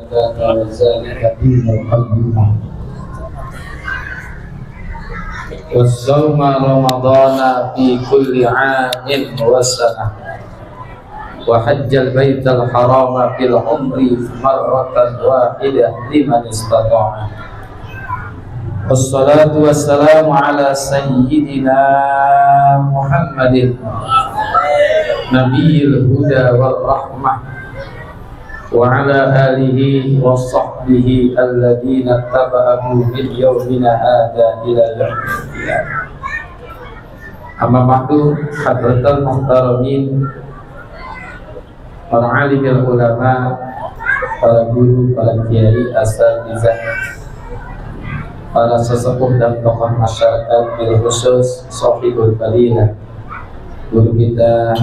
وذلك دين القيمة والصوم رمضان في كل عام وسنة وحج البيت الحرام في العمر مرة واحدة لمن استطاع. والصلاة والسلام على سيدنا محمد نبي الهدى والرحمة وعلى آله وصحبه الذين اتبعوا من يومنا هذا إلى يوم القيامة. أما بعد حضرات المحترمين, para alim ulama, para guru, para kiai, asatizah, para sesepuh dan tokoh masyarakat, bil khusus Shofibul Fadilah, guru kita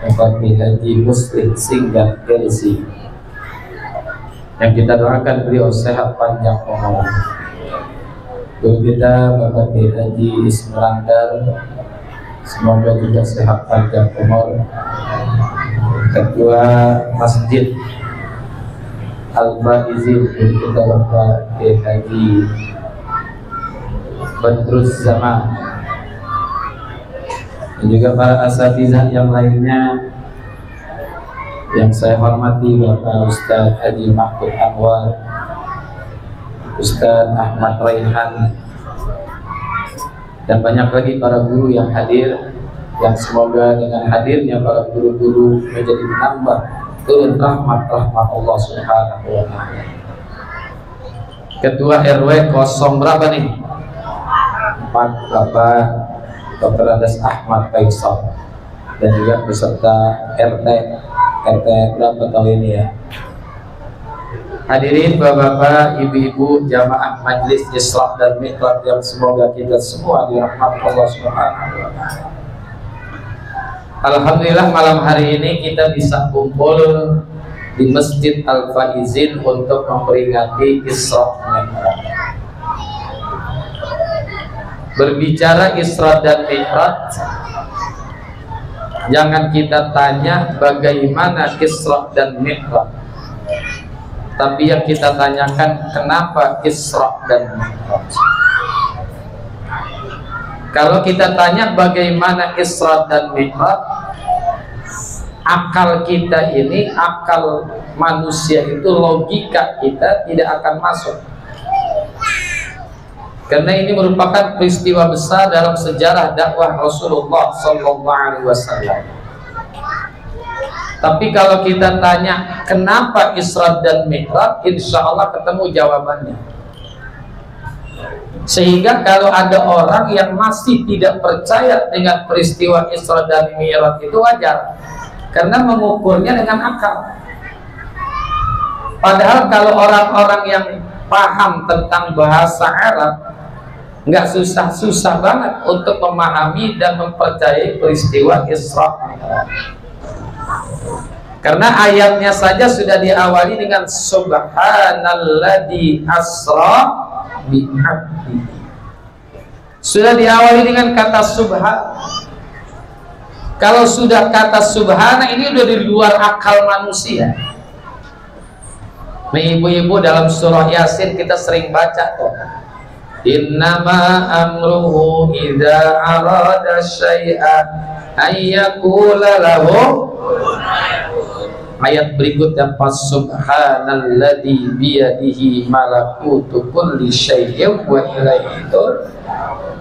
Bapak Haji Muslim Singgan Kelsi, yang kita doakan beliau sehat panjang umur. Guru kita Bapak Haji Ismlandar, semoga juga sehat panjang umur. Ketua Masjid Al-Faizin, guru kita Bapak Haji Badrus Zaman, dan juga para asatizah yang lainnya yang saya hormati, Bapak Ustaz Haji Mahfud Anwar, Ustaz Ahmad Raihan, dan banyak lagi para guru yang hadir, yang semoga dengan hadirnya para guru-guru menjadi menambah turun rahmat Allah Subhanahu wa Ta'ala. Ketua RW 0 berapa nih? 4, Bapak Dr. Andes Ahmad Faisal, dan juga beserta RT berapa tahun ini ya. Hadirin bapak-bapak, ibu-ibu, jamaah Majelis Islah dan Mi'raj yang semoga kita semua dirahmati Allah Subhanahu wa Ta'ala. Alhamdulillah malam hari ini kita bisa kumpul di Masjid Al-Faizin untuk memperingati Isra Mi'raj. Berbicara Isra dan Mi'raj, jangan kita tanya bagaimana Isra dan Mi'raj, tapi yang kita tanyakan kenapa Isra dan Mi'raj. Kalau kita tanya bagaimana Isra dan Mi'raj, akal kita ini, akal manusia itu, logika kita tidak akan masuk. Karena ini merupakan peristiwa besar dalam sejarah dakwah Rasulullah SAW. Tapi kalau kita tanya kenapa Isra dan Mi'raj, insya Allah ketemu jawabannya. Sehingga kalau ada orang yang masih tidak percaya dengan peristiwa Isra dan Mi'raj, itu wajar, karena mengukurnya dengan akal. Padahal kalau orang-orang yang paham tentang bahasa Arab, nggak susah-susah banget untuk memahami dan mempercayai peristiwa Isra. Karena ayatnya saja sudah diawali dengan Subhanalladzi asra bi'abdi. Sudah diawali dengan kata subhan. Kalau sudah kata subhana, ini udah di luar akal manusia. Nah, ibu-ibu, dalam surah Yasin kita sering baca tuh, innama amruhu idza arada syai'an ayyaqula lahu. Ayat berikutnya, subhanalladzi biyadihi malakutu kulli syai'in wa ilaihi turja'un.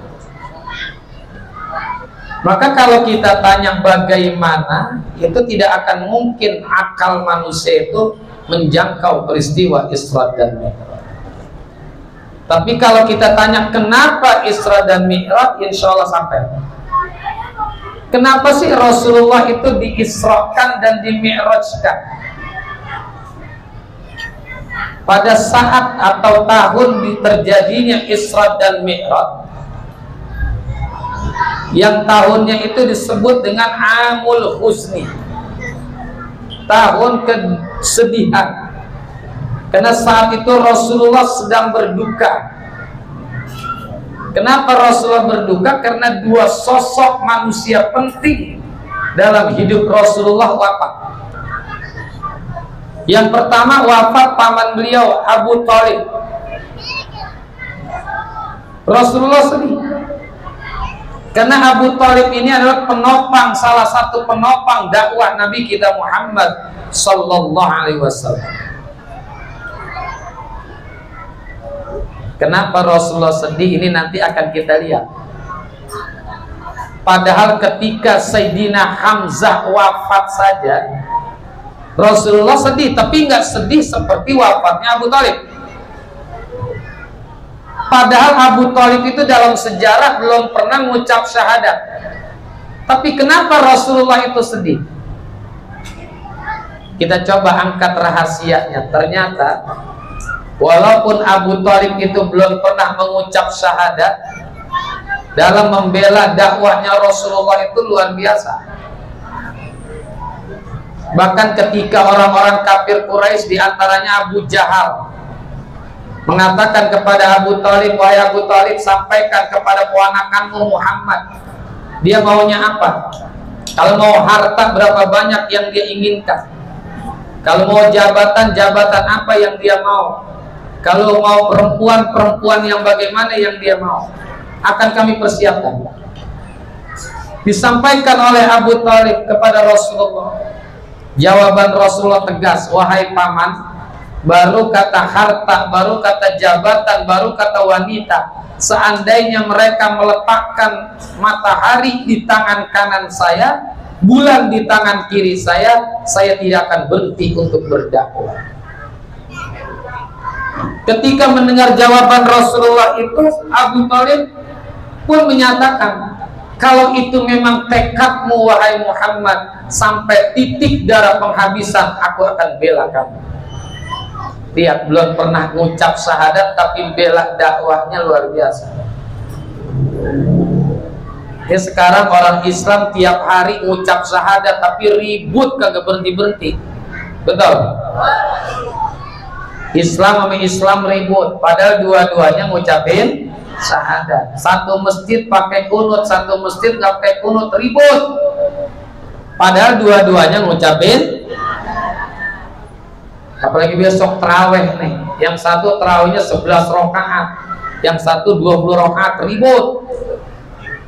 Maka kalau kita tanya bagaimana, itu tidak akan mungkin akal manusia itu menjangkau peristiwa Isra dan Mi'raj. Tapi kalau kita tanya kenapa Isra dan Mi'raj, insya Allah sampai. Kenapa sih Rasulullah itu diisrakan dan dimi'rajkan? Pada saat atau tahun terjadinya Isra dan Mi'raj, yang tahunnya itu disebut dengan Amul Husni, tahun kesedihan. Karena saat itu Rasulullah sedang berduka. Kenapa Rasulullah berduka? Karena dua sosok manusia penting dalam hidup Rasulullah wafat. Yang pertama, wafat paman beliau Abu Thalib. Rasulullah sedih karena Abu Thalib ini adalah penopang, salah satu penopang dakwah Nabi kita Muhammad sallallahu alaihi wasallam. Kenapa Rasulullah sedih? Ini nanti akan kita lihat. Padahal ketika Sayyidina Hamzah wafat saja Rasulullah sedih, tapi nggak sedih seperti wafatnya Abu Thalib. Padahal Abu Thalib itu dalam sejarah belum pernah mengucap syahadat. Tapi kenapa Rasulullah itu sedih? Kita coba angkat rahasianya. Ternyata walaupun Abu Thalib itu belum pernah mengucap syahadat, dalam membela dakwahnya Rasulullah itu luar biasa. Bahkan ketika orang-orang kafir Quraisy, diantaranya Abu Jahal, mengatakan kepada Abu Thalib, wahai Abu Thalib, sampaikan kepada ponakanmu Muhammad, dia maunya apa? Kalau mau harta, berapa banyak yang dia inginkan? Kalau mau jabatan, jabatan apa yang dia mau? Kalau mau perempuan, perempuan yang bagaimana yang dia mau? Akan kami persiapkan. Disampaikan oleh Abu Thalib kepada Rasulullah. Jawaban Rasulullah tegas, wahai paman, baru kata harta, baru kata jabatan, baru kata wanita, seandainya mereka meletakkan matahari di tangan kanan saya, bulan di tangan kiri saya tidak akan berhenti untuk berdakwah. Ketika mendengar jawaban Rasulullah itu, Abu Thalib pun menyatakan, kalau itu memang tekadmu wahai Muhammad, sampai titik darah penghabisan aku akan bela kamu. Lihat, belum pernah mengucap syahadat tapi bela dakwahnya luar biasa. Ya, sekarang orang Islam tiap hari mengucap syahadat tapi ribut kagak berhenti-berhenti. Betul? Islam sama Islam ribut, padahal dua-duanya ngucapin syahadat. Satu masjid pakai kunut, satu masjid nggak pakai kunut, ribut. Padahal dua-duanya ngucapin. Apalagi besok taraweh nih, yang satu tarawehnya 11 rakaat, yang satu 20 rakaat, ribut.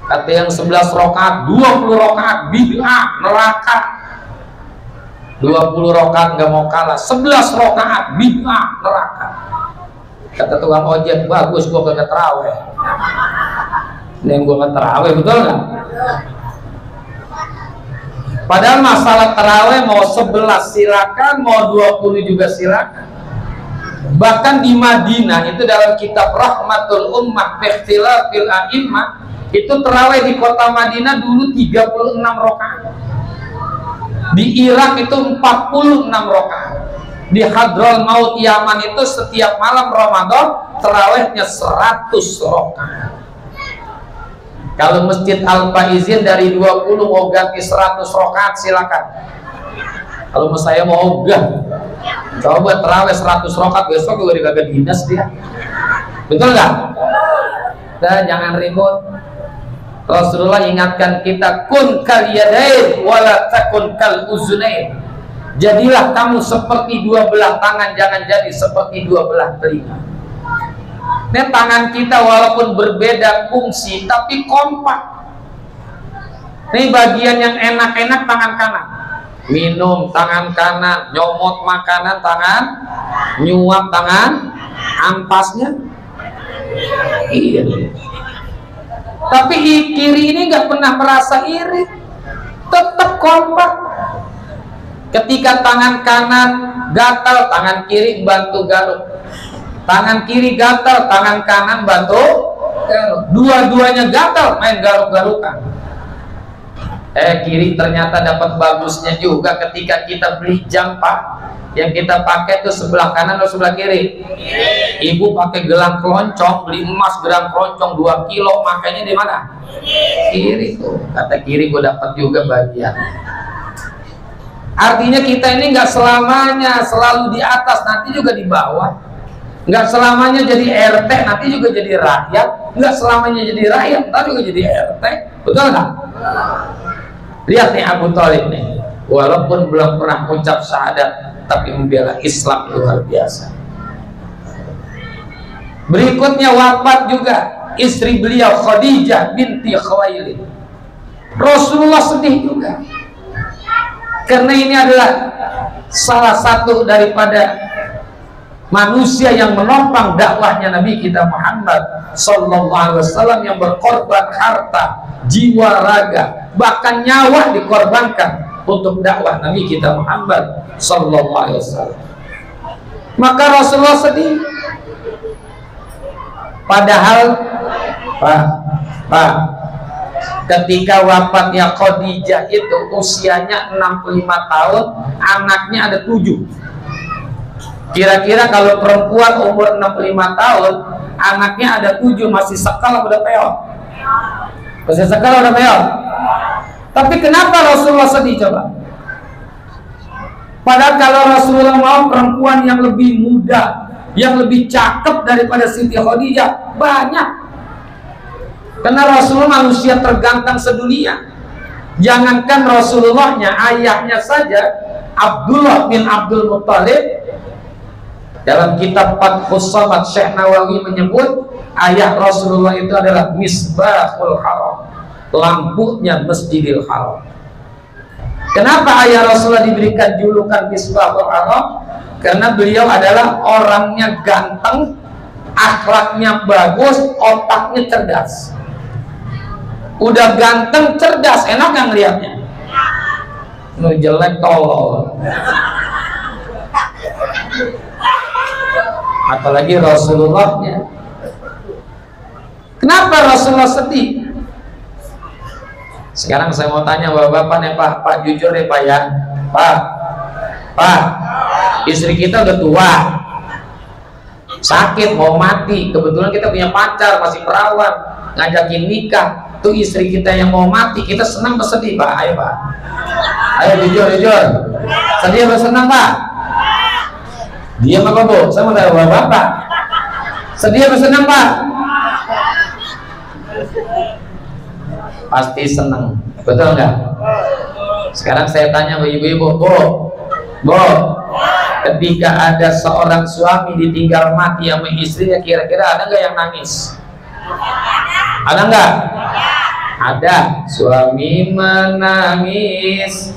Kata yang 11 rakaat 20 rakaat bid'ah, neraka. 20 rakaat nggak mau kalah, 11 rakaat bid'ah, neraka. Kata tukang ojek, bagus gua kagak taraweh. Ini yang gua nggak taraweh, betul nggak? Padahal masalah taraweh mau 11 silakan, mau 20 juga silakan. Bahkan di Madinah itu dalam kitab Rahmatul Ummah Ikhtilafil A'immah, itu taraweh di kota Madinah dulu 36 rakaat. Di Irak itu 46 rakaat. Di Hadral Maut Yaman itu setiap malam Ramadan tarawehnya 100 rakaat. Kalau Masjid Al-Faizin dari 20 mau ganti 100 rakaat silakan. Kalau saya mau ogah, coba tarawih 100 rakaat, besok juga dikagak dinas dia. Betul nggak? Nah, jangan ribut. Rasulullah ingatkan kita, kun kal yadain wala takun kal uzunain. Jadilah kamu seperti dua belah tangan, jangan jadi seperti dua belah telinga. Ini tangan kita walaupun berbeda fungsi tapi kompak. Ini bagian yang enak-enak tangan kanan, minum tangan kanan, nyomot makanan tangan, nyuap tangan, ampasnya iya. Tapi kiri ini nggak pernah merasa iri, tetap kompak. Ketika tangan kanan gatal, tangan kiri bantu garuk. Tangan kiri gatal, tangan kanan bantu garuk. Dua-duanya gatal, main garuk-garukan. Kiri ternyata dapat bagusnya juga ketika kita beli jam, Pak. Yang kita pakai itu sebelah kanan atau sebelah kiri? Ibu pakai gelang keroncong, beli emas gelang keroncong 2 kilo, makanya di mana? Kiri tuh. Kata kiri gue dapat juga bagian. Artinya kita ini nggak selamanya selalu di atas, nanti juga di bawah. Nggak selamanya jadi RT, nanti juga jadi rakyat. Nggak selamanya jadi rakyat, nanti juga jadi RT. Betul nggak? Lihat nih Abu Thalib nih, walaupun belum pernah ucap syahadat, tapi membela Islam luar biasa. Berikutnya wafat juga istri beliau Khadijah binti Khuwailid. Rasulullah sedih juga, karena ini adalah salah satu daripada manusia yang menopang dakwahnya Nabi kita Muhammad sallallahu alaihi wasallam, yang berkorban harta, jiwa, raga, bahkan nyawa dikorbankan untuk dakwah Nabi kita Muhammad sallallahu alaihi wasallam. Maka Rasulullah sedih. Padahal Pak, ketika wafatnya Khadijah itu usianya 65 tahun, anaknya ada 7. Kira-kira kalau perempuan umur 65 tahun, anaknya ada 7, masih sekal udah peot? Masih sekal udah peot? Tapi kenapa Rasulullah sedih coba? Padahal kalau Rasulullah mau perempuan yang lebih muda, yang lebih cakep daripada Siti Khadijah banyak. Karena Rasulullah manusia terganteng sedunia. Jangankan Rasulullahnya, ayahnya saja, Abdullah bin Abdul Muttalib, dalam kitab Fathus Samad Syekh Nawawi menyebut ayah Rasulullah itu adalah Misbahul Haram, lampunya Masjidil Haram. Kenapa ayah Rasulullah diberikan julukan Misbahul Haram? Karena beliau adalah orangnya ganteng, akhlaknya bagus, otaknya cerdas. Udah ganteng, cerdas, enak nggak ngeliatnya? Nu jelek tolol. Apalagi Rasulullahnya. Kenapa Rasulullah sedih? Sekarang saya mau tanya bapak-bapak nih, Pak jujur ya Pak ya, Pak, istri kita udah tua, sakit, mau mati. Kebetulan kita punya pacar, masih perawan, ngajakin nikah. Tuh istri kita yang mau mati, kita senang atau sedih Pak? Ayo Pak, ayo jujur. Sedih atau senang Pak? Diam apa Bu? Saya mau tanya bapak, sedih atau senang Pak? Pasti senang, betul nggak? Sekarang saya tanya ibu-ibu, Bu, ketika ada seorang suami ditinggal mati sama istrinya, kira-kira ada nggak yang nangis? Ada nggak? Ada. Suami menangis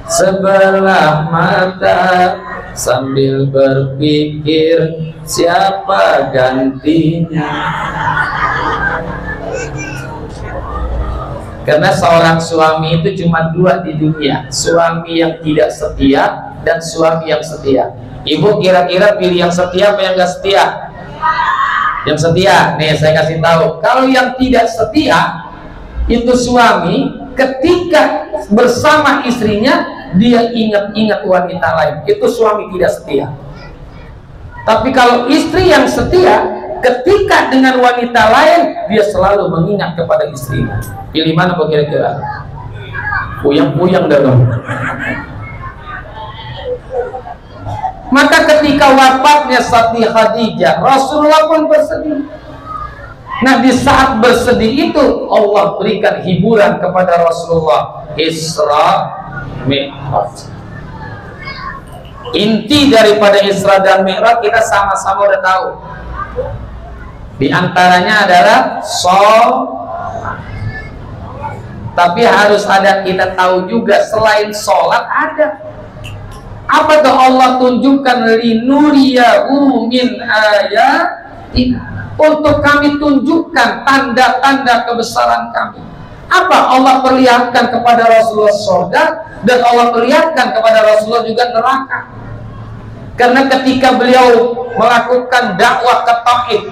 sebelah mata sambil berpikir siapa gantinya. Karena seorang suami itu cuma 2 di dunia, suami yang tidak setia dan suami yang setia. Ibu kira-kira pilih yang setia apa yang gak setia? Yang setia. Nih saya kasih tahu, kalau yang tidak setia itu suami ketika bersama istrinya dia ingat-ingat wanita lain, itu suami tidak setia. Tapi kalau istri yang setia, ketika dengan wanita lain dia selalu mengingat kepada istrinya. Pilih mana kira-kira? Puyang-puyang dah dong. Maka ketika wafatnya Siti Khadijah, Rasulullah pun bersedih. Nah di saat bersedih itu Allah berikan hiburan kepada Rasulullah. Isra Mi'raj. Inti daripada Isra dan Mi'raj kita sama-sama udah tahu. Di antaranya adalah tapi harus ada, kita tahu juga selain sholat ada. Apa tuh? Allah tunjukkan linuriyahu min ayatina, untuk kami tunjukkan tanda-tanda kebesaran kami. Apa? Allah perlihatkan kepada Rasulullah surga, dan Allah perlihatkan kepada Rasulullah juga neraka. Karena ketika beliau melakukan dakwah ke Taif,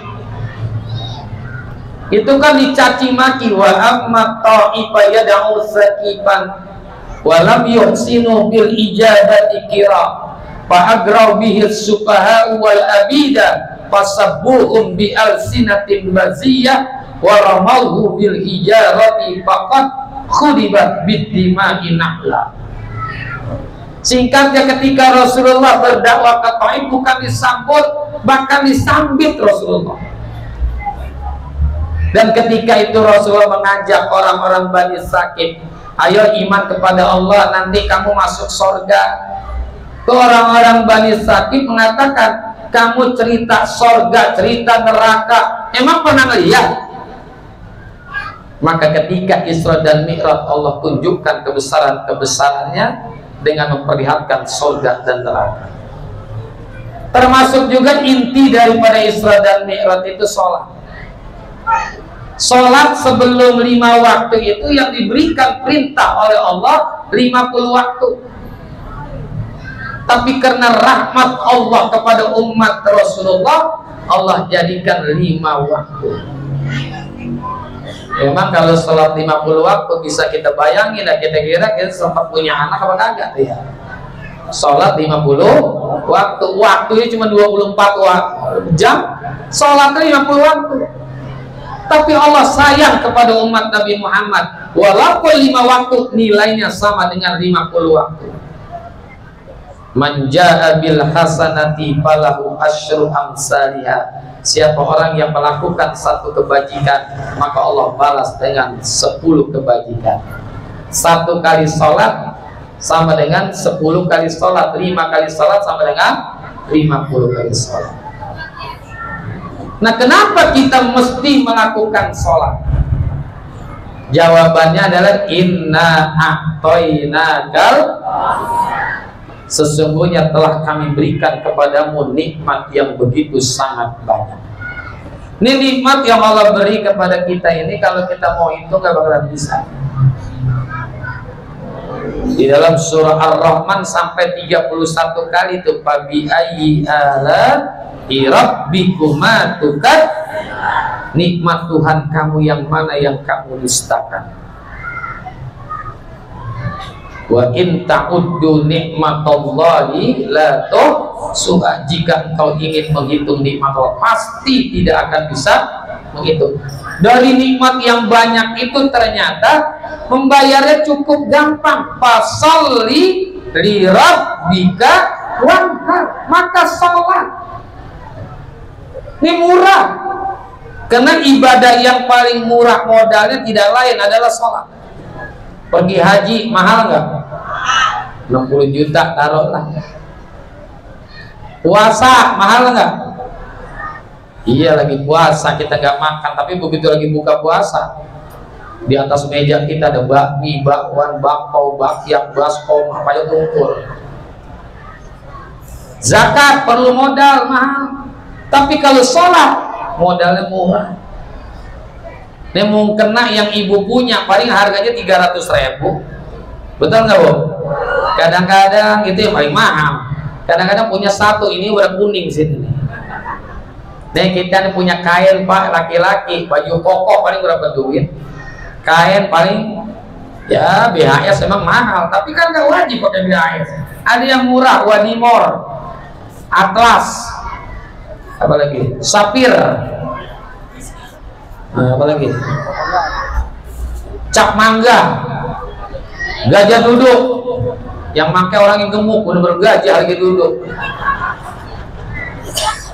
itu kan dicaci maki, wa amma ta'ifa yad'u sakiban wa lam yuhsinu bil ijabati kira fa agraw bihi as-sufaha wal abida fasabbuhum bi alsinatin baziyah wa ramawhu bil hijarati faqad khudibat bid dima'i nahla. Singkatnya, ketika Rasulullah berdakwah ke Taif bukan disambut, bahkan disambit Rasulullah. Dan ketika itu Rasulullah mengajak orang-orang Bani Sakif, ayo iman kepada Allah, nanti kamu masuk surga. Orang-orang Bani Saqif mengatakan, kamu cerita sorga, cerita neraka, emang pernah lihat? Maka ketika Isra dan Mi'raj Allah tunjukkan kebesaran-kebesarannya dengan memperlihatkan sorga dan neraka. Termasuk juga inti daripada Isra dan Mi'raj itu sholat. Sholat sebelum 5 waktu itu yang diberikan perintah oleh Allah 50 waktu. Tapi karena rahmat Allah kepada umat Rasulullah, Allah jadikan 5 waktu. Memang kalau sholat 50 waktu bisa kita bayangin, dan kita kira kita sempat punya anak apa kagak ya. Sholat 50 waktu, waktunya cuma 24 jam, sholatnya 50 waktu. Tapi Allah sayang kepada umat Nabi Muhammad, walaupun 5 waktu nilainya sama dengan 50 waktu. Man jaa bil hasanati falahu asyru amsalihha. Siapa orang yang melakukan satu kebajikan, maka Allah balas dengan 10 kebajikan. 1 kali sholat sama dengan 10 kali sholat, 5 kali sholat sama dengan 50 kali sholat. Nah, kenapa kita mesti melakukan sholat? Jawabannya adalah inna a'toinakal, sesungguhnya telah kami berikan kepadamu nikmat yang begitu sangat banyak. Ini nikmat yang Allah beri kepada kita ini, kalau kita mau itu gak bakalan bisa. Di dalam surah Ar-Rahman sampai 31 kali itu, fabi ayyi ala'i rabbikuma tukad, nikmat Tuhan kamu yang mana yang kamu dustakan. Wa in ta'uddu nikmatallahi la tuhsuha. Jika engkau ingin menghitung nikmat Allah, pasti tidak akan bisa menghitung. Dari nikmat yang banyak itu ternyata membayarnya cukup gampang. Fasolli li rabbika wanhar, maka sholat ini murah. Karena ibadah yang paling murah modalnya tidak lain adalah sholat. Pergi haji mahal nggak? 60 juta taruhlah. Puasa mahal nggak? Iya, lagi puasa kita nggak makan, tapi begitu lagi buka puasa, di atas meja kita ada bakmi, bakwan, bakpao, bakyak, baskom, apa aja tumpul. Zakat perlu modal mahal, tapi kalau sholat modalnya murah. Ini mungkin yang ibu punya paling harganya 300.000, betul nggak Bu? Kadang-kadang itu yang paling mahal. Kadang-kadang punya satu, ini udah kuning sini. Nih kita punya kain Pak, laki-laki baju koko paling berapa duit? Kain paling ya BHS emang mahal, tapi kan nggak wajib pakai BHS. Ada yang murah, Wadimor, Atlas, apa lagi? Sapir. Nah, apa lagi? Cap mangga, gajah duduk, yang pakai orang yang gemuk, benar-benar gajah lagi duduk.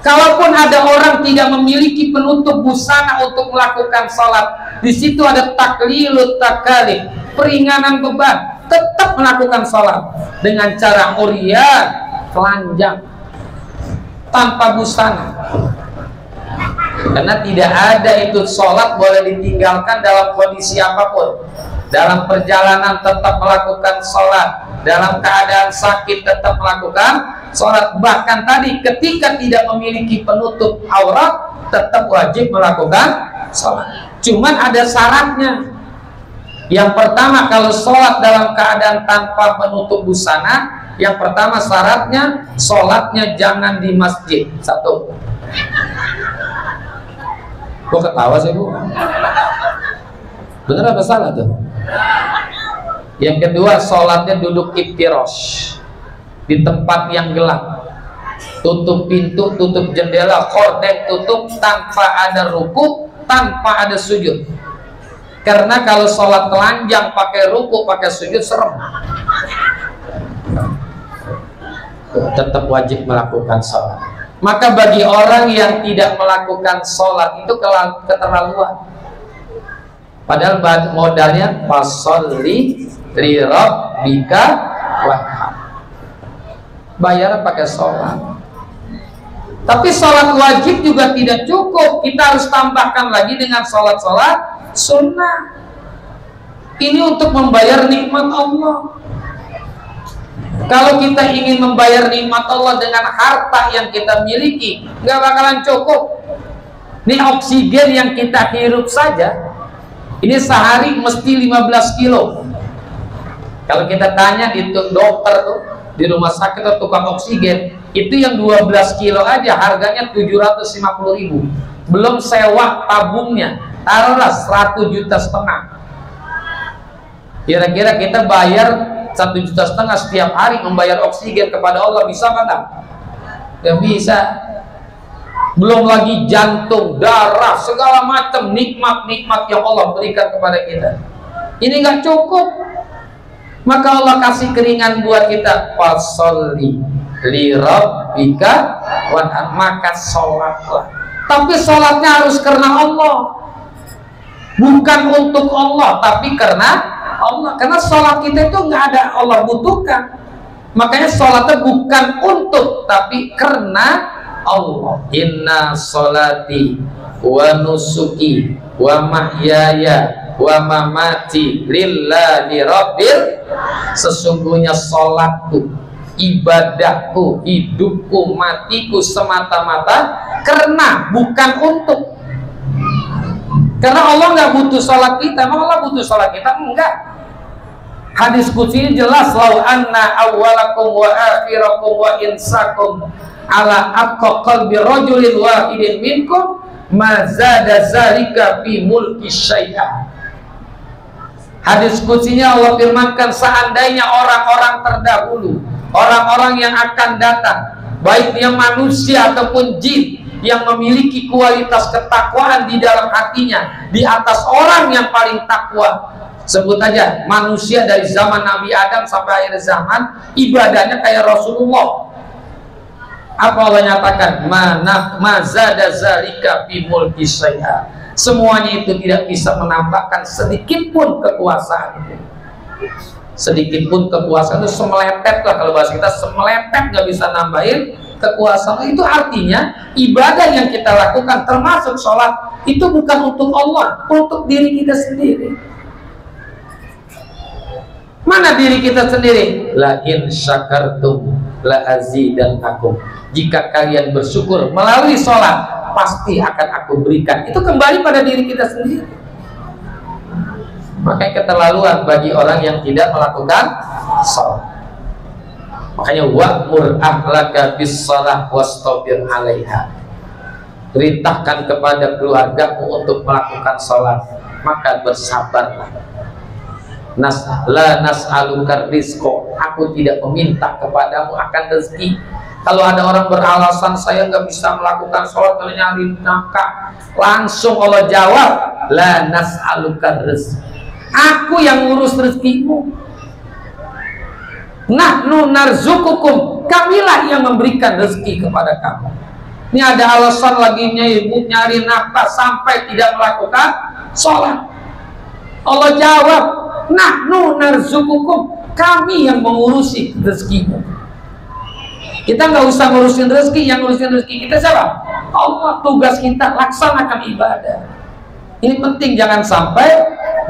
Kalaupun ada orang tidak memiliki penutup busana untuk melakukan sholat, di situ ada taklilut takalif, peringanan beban, tetap melakukan sholat dengan cara uryan, telanjang, tanpa busana. Karena tidak ada itu sholat boleh ditinggalkan dalam kondisi apapun. Dalam perjalanan tetap melakukan sholat, dalam keadaan sakit tetap melakukan sholat. Bahkan tadi ketika tidak memiliki penutup aurat tetap wajib melakukan sholat. Cuman ada syaratnya. Yang pertama, kalau sholat dalam keadaan tanpa penutup busana, yang pertama syaratnya sholatnya jangan di masjid. Satu. Kok ketawa sih Bu? Bener apa salah tuh? Yang kedua, sholatnya duduk iftirosh, di tempat yang gelap, tutup pintu, tutup jendela, khorden tutup, tanpa ada ruku, tanpa ada sujud. Karena kalau sholat telanjang pakai ruku, pakai sujud serem. Tetap wajib melakukan sholat. Maka bagi orang yang tidak melakukan sholat itu keterlaluan. Padahal modalnya fasolli li rabbika wanhar. bayar pakai sholat. Tapi sholat wajib juga tidak cukup, kita harus tambahkan lagi dengan sholat-sholat sunnah. Ini untuk membayar nikmat Allah. Kalau kita ingin membayar nikmat Allah dengan harta yang kita miliki, nggak bakalan cukup. Ini oksigen yang kita hirup saja, ini sehari mesti 15 kilo. Kalau kita tanya di dokter tuh, di rumah sakit atau tukang oksigen, itu yang 12 kilo aja harganya 750.000. Belum sewa tabungnya, taruhlah 1,5 juta. Kira-kira kita bayar 1,5 juta setiap hari membayar oksigen kepada Allah, bisa nggak? Nggak bisa. Belum lagi jantung, darah, segala macam nikmat-nikmat yang Allah berikan kepada kita. Ini nggak cukup. Maka Allah kasih keringan buat kita. Fasholli li rabbika wanhar, maka sholatlah. Tapi sholatnya harus karena Allah, bukan untuk Allah, tapi karena Allah. Karena sholat kita itu nggak ada Allah butuhkan. Makanya sholatnya bukan untuk, tapi karena Allah. Inna sholati wa nusuki wa mahyaya wa mamati lillahi rabbil. Sesungguhnya sholatku, ibadahku, hidupku, matiku semata-mata karena, bukan untuk. Karena Allah nggak butuh sholat kita. Emang Allah butuh sholat kita? Enggak. Hadis qudsi ini jelas, lau anna awwalakum wa akhirakum wa insakum ala aqqa qalbi rajulin wahidin minkum ma zada zalika fi mulki syai'a. Hadis qudsinya Allah firmankan, seandainya orang-orang terdahulu, orang-orang yang akan datang, baik dia manusia ataupun jin, yang memiliki kualitas ketakwaan di dalam hatinya di atas orang yang paling takwa. Sebut aja manusia dari zaman Nabi Adam sampai akhir zaman, ibadahnya kayak Rasulullah. Apa Allah nyatakan? Mazada zalika fi mulki syai'a. Semuanya itu tidak bisa menambahkan sedikit pun kekuasaan itu. Sedikit pun kekuasaan itu semeletet lah, kalau bahasa kita semeletet, nggak bisa nambahin kekuasaan. Itu artinya ibadah yang kita lakukan termasuk sholat itu bukan untuk Allah, untuk diri kita sendiri. Mana diri kita sendiri? La in syakartum la azidannakum. Jika kalian bersyukur melalui sholat, pasti akan aku berikan. Itu kembali pada diri kita sendiri. Makanya keterlaluan bagi orang yang tidak melakukan sholat. Makanya wa'mur ahlaka bis shalah wastabir 'alaiha. Perintahkan kepada keluargamu untuk melakukan sholat, maka bersabarlah. La nas'aluka rizqo, aku tidak meminta kepadamu akan rezeki. Kalau ada orang beralasan saya nggak bisa melakukan sholat kalau nyari nafkah, langsung Allah jawab, la nas'aluka rizq, aku yang ngurus rezekimu. Nahnu narzukukum, kamilah yang memberikan rezeki kepada kamu. Ini ada alasan lagi nyari nafkah sampai tidak melakukan sholat, Allah jawab, nahnu narzukukum, kami yang mengurusi rezekimu. Kita nggak usah ngurusin rezeki, yang ngurusin rezeki kita siapa? Allah. Tugas kita laksanakan ibadah. Ini penting, jangan sampai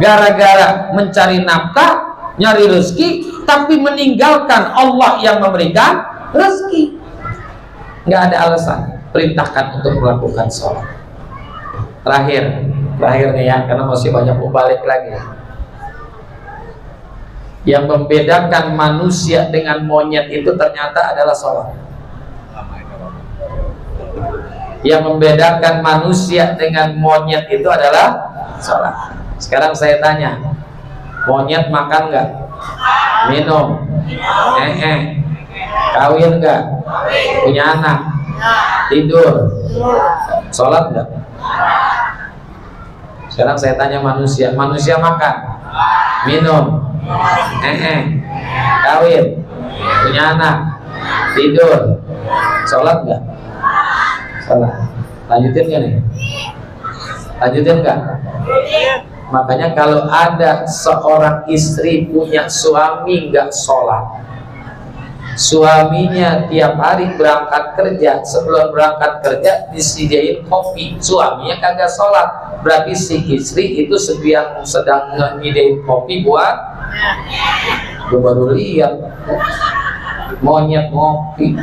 gara-gara mencari nafkah, nyari rezeki, tapi meninggalkan Allah yang memberikan rezeki. Nggak ada alasan. Perintahkan untuk melakukan sholat. Terakhir nih ya, karena masih banyak mubalik lagi. Yang membedakan manusia dengan monyet itu ternyata adalah sholat. Yang membedakan manusia dengan monyet itu adalah sholat. Sekarang saya tanya, monyet makan nggak? Minum? Kawin nggak? Punya anak? Tidur? Sholat nggak? Sekarang saya tanya manusia, manusia makan? Minum? Kawin? Punya anak? Tidur? Sholat nggak? Sholat. Lanjutin nggak nih? Lanjutin nggak? Makanya kalau ada seorang istri punya suami nggak sholat, Suaminya tiap hari berangkat kerja, sebelum berangkat kerja disediain kopi, suaminya kagak sholat, berarti si istri itu sedang nyediain kopi buat, gue baru lihat monyet ngopi.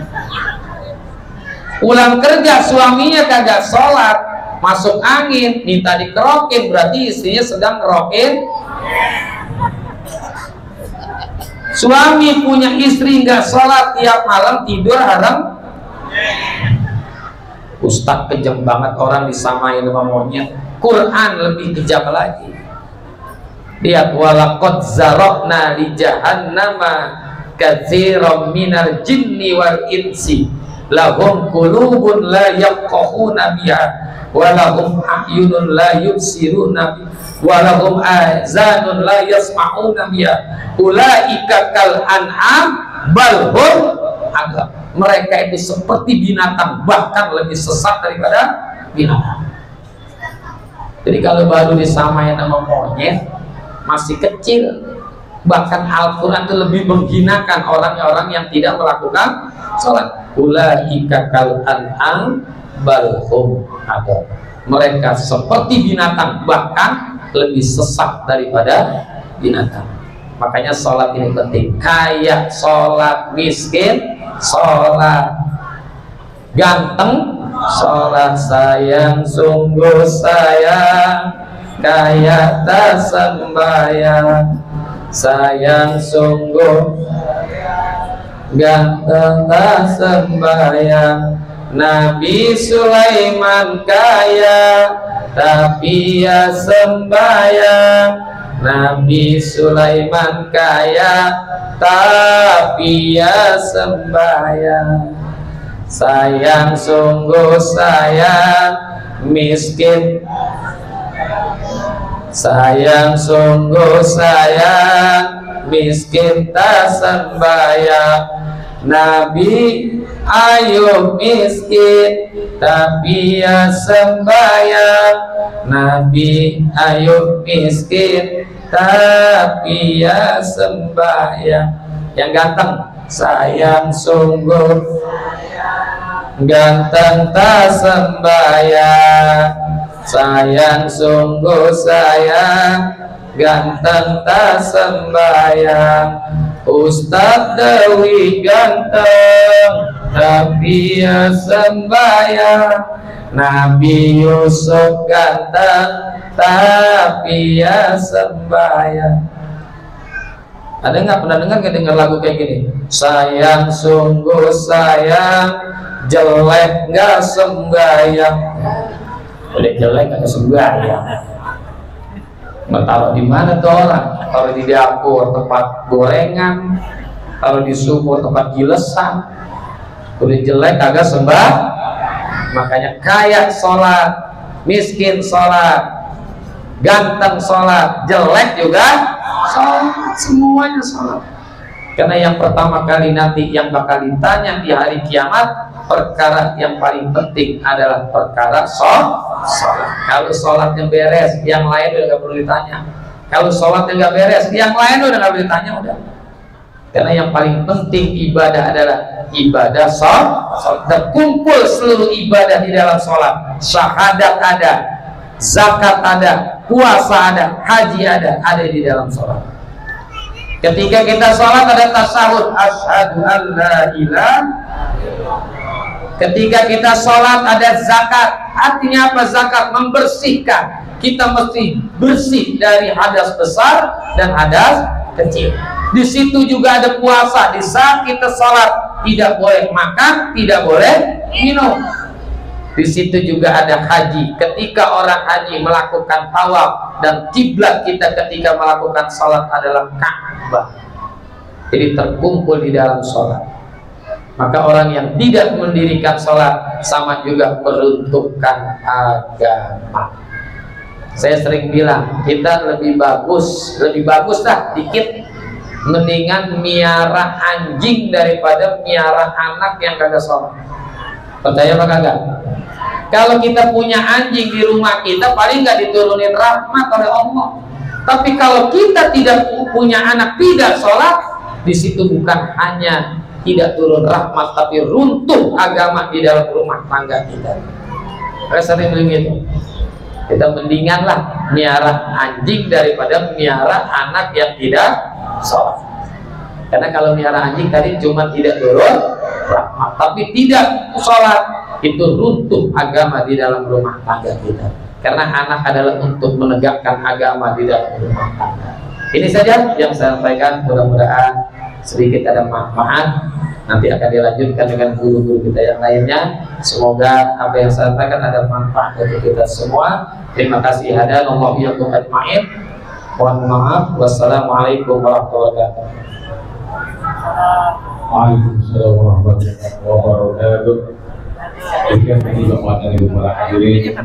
Pulang kerja suaminya kagak sholat, masuk angin, minta dikerokin, berarti istrinya sedang ngerokin. Suami punya istri nggak sholat, tiap malam tidur haram. Ustadz kejam banget orang disamain sama monyet. Quran lebih kejam lagi. Lihat, walaqad zarokna li jahannama katsiran minal jinni wal insi lahum qulubun la yafqahuna biha wa lahum a'yunun la yubsiruna biha wa lahum azanun la yasma'una biha ulaika kal an'am bal hum adall. Mereka itu seperti binatang, bahkan lebih sesat daripada binatang. Jadi kalau baru disamain sama monyet, masih kecil, bahkan Al-Quran itu lebih menghinakan orang-orang yang tidak melakukan sholat. Ulaika kal an'am bal hum adall. Mereka seperti binatang, bahkan lebih sesat daripada binatang. Makanya sholat ini penting. Kaya sholat, miskin sholat, ganteng sholat, sayang sungguh sayang, kaya tak sembahyang, sayang sungguh ganteng tak sembahyang. Nabi Sulaiman kaya tapi ya sembahyang. Nabi Sulaiman kaya tapi ya sembahyang. Sayang sungguh sayang, miskin sayang sungguh sayang, miskin tak sembahyang. Nabi Ayub miskin tapi ya sembahyang. Nabi Ayub miskin tapi ya sembahyang. Yang ganteng sayang sungguh ganteng tak sembahyang, sayang sungguh sayang, ganteng tak sembahyang. Ustadz Dewi ganteng tapi ya sembahyang. Nabi Yusuf ganteng tapi ya sembahyang. Ada nggak pernah dengar lagu kayak gini? Sayang sungguh sayang, jelek nggak sembahyang. Udah jelek nggak sembahyang. Mau taruh di mana tuh orang? Taruh di dapur tempat gorengan, taruh di sumur tempat gilesan. Udah jelek kagak sembah. Makanya kaya sholat, miskin sholat, ganteng sholat, jelek juga sholat, semuanya sholat. Karena yang pertama kali nanti yang bakal ditanya di hari kiamat, perkara yang paling penting adalah perkara sholat. Kalau sholatnya beres, yang lain udah gak perlu ditanya. Kalau sholatnya gak beres, yang lain udah gak perlu ditanya udah. Karena yang paling penting ibadah adalah ibadah sholat. Terkumpul seluruh ibadah di dalam sholat. Syahadat ada, zakat ada, puasa ada, haji ada di dalam sholat. Ketika kita sholat ada tasyahud, asyhadu an la ilaha. Ketika kita sholat ada zakat. Artinya apa zakat? Membersihkan. Kita mesti bersih dari hadas besar dan hadas kecil. Di situ juga ada puasa. Di saat kita sholat tidak boleh makan, tidak boleh minum. Di situ juga ada haji. Ketika orang haji melakukan tawaf, dan kiblat kita ketika melakukan sholat adalah Ka'bah. Jadi terkumpul di dalam sholat. Maka orang yang tidak mendirikan sholat sama juga meruntuhkan agama. Saya sering bilang kita lebih bagus dah dikit mendingan miara anjing daripada miara anak yang kagak sholat. Percaya apa kagak? Kalau kita punya anjing di rumah kita paling nggak diturunin rahmat oleh Allah. Tapi kalau kita tidak punya anak tidak sholat, di situ bukan hanya tidak turun rahmat, tapi runtuh agama di dalam rumah tangga kita. Saya sering bilang gitu, kita mendinganlah miara anjing daripada miara anak yang tidak sholat. Karena kalau miara anjing tadi cuma tidak turun rahmat, tapi tidak sholat, itu runtuh agama di dalam rumah tangga kita. Karena anak adalah untuk menegakkan agama di dalam rumah tangga. Ini saja yang saya sampaikan, mudah-mudahan sedikit ada manfaat. Nanti akan dilanjutkan dengan guru-guru kita yang lainnya. Semoga apa yang saya sampaikan ada manfaat untuk kita semua. Terima kasih. Hadanallahu iyyakum ajma'in. Mohon maaf. Wassalamualaikum warahmatullahi wabarakatuh. Waalaikumsalam warahmatullahi wabarakatuh. Demikian tadi Bapak dan Ibu para hadirin.